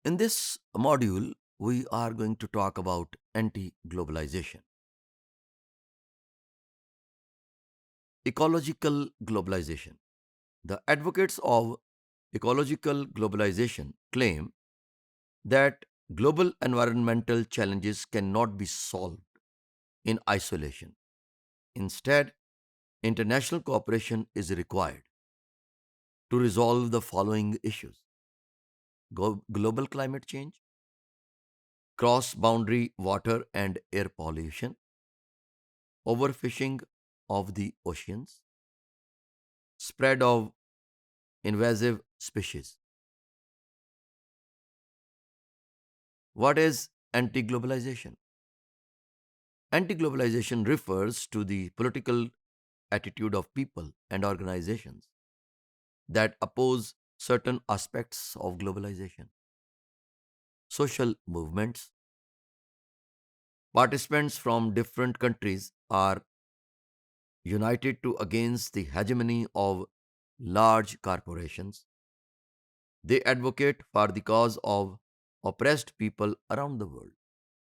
In this module, we are going to talk about anti globalization, ecological globalization. The advocates of ecological globalization claim that global environmental challenges cannot be solved in isolation. Instead, international cooperation is required to resolve the following issues: global climate change, cross boundary water and air pollution, overfishing of the oceans, spread of invasive species. What is anti globalization? Anti globalization refers to the political attitude of people and organizations that oppose certain aspects of globalization. Social movements, participants from different countries are united to against the hegemony of large corporations. They advocate for the cause of oppressed people around the world.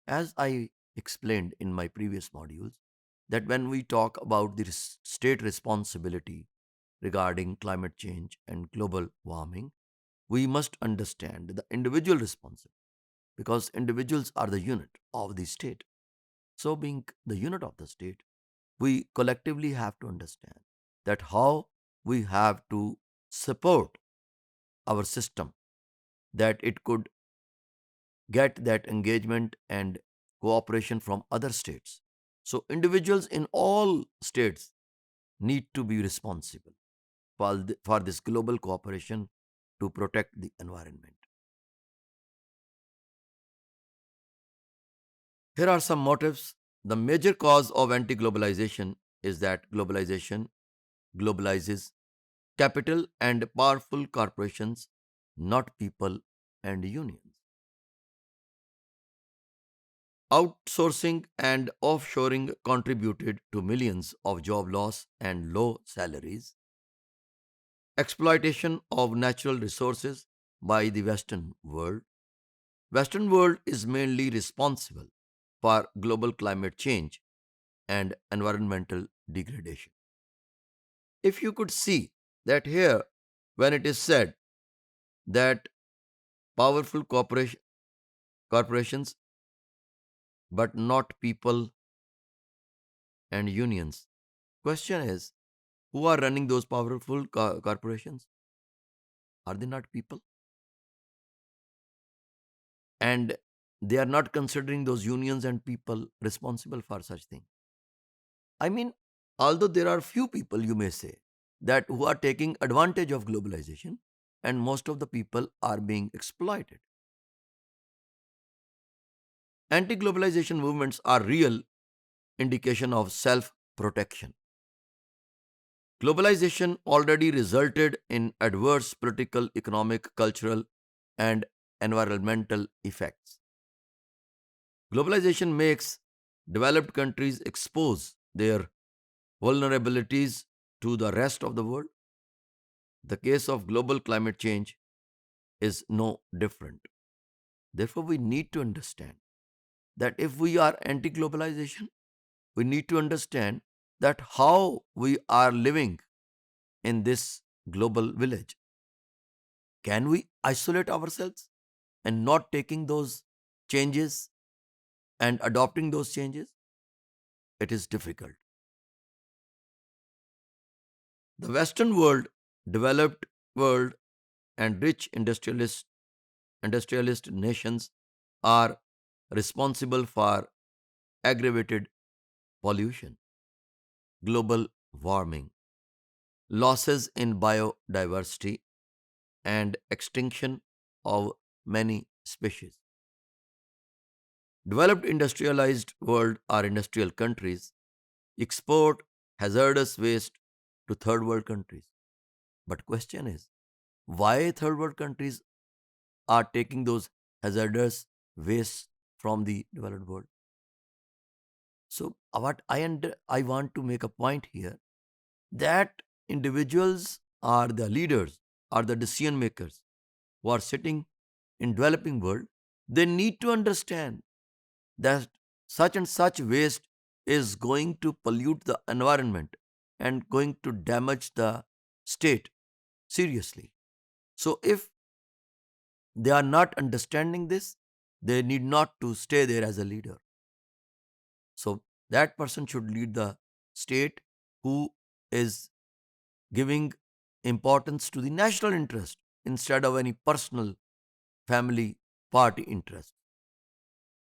As I explained in my previous modules, that when we talk about the state responsibility regarding climate change and global warming, we must understand the individual responsibility because individuals are the unit of the state. So, being the unit of the state, we collectively have to understand that how we have to support our system that it could get that engagement and cooperation from other states. So, individuals in all states need to be responsible for this global cooperation to protect the environment. Here are some motives. The major cause of anti globalization is that globalization globalizes capital and powerful corporations, not people and unions. Outsourcing and offshoring contributed to millions of job loss and low salaries. Exploitation of natural resources by the Western world. Western world is mainly responsible for global climate change and environmental degradation. If you could see that here, when it is said that powerful corporations, but not people and unions, question is who are running those powerful corporations? Are they not people? And they are not considering those unions and people responsible for such things. I mean, although there are few people, you may say, that who are taking advantage of globalization, and most of the people are being exploited. Anti globalization movements are real indication of self protection. Globalization already resulted in adverse political, economic, cultural, and environmental effects. Globalization makes developed countries expose their vulnerabilities to the rest of the world. The case of global climate change is no different. Therefore, we need to understand that if we are anti globalization, we need to understand that how we are living in this global village. Can we isolate ourselves and not taking those changes and adopting those changes? It is difficult. The Western world, developed world, and rich industrialist nations are responsible for aggravated pollution, global warming, losses in biodiversity, and extinction of many species. Developed industrialized world or industrial countries export hazardous waste to third world countries. But question is, why third world countries are taking those hazardous waste from the developed world? So what I want to make a point here that individuals are the leaders, are the decision makers who are sitting in developing world, they need to understand that such and such waste is going to pollute the environment and going to damage the state seriously. So if they are not understanding this, they need not to stay there as a leader. So that person should lead the state who is giving importance to the national interest instead of any personal family party interest.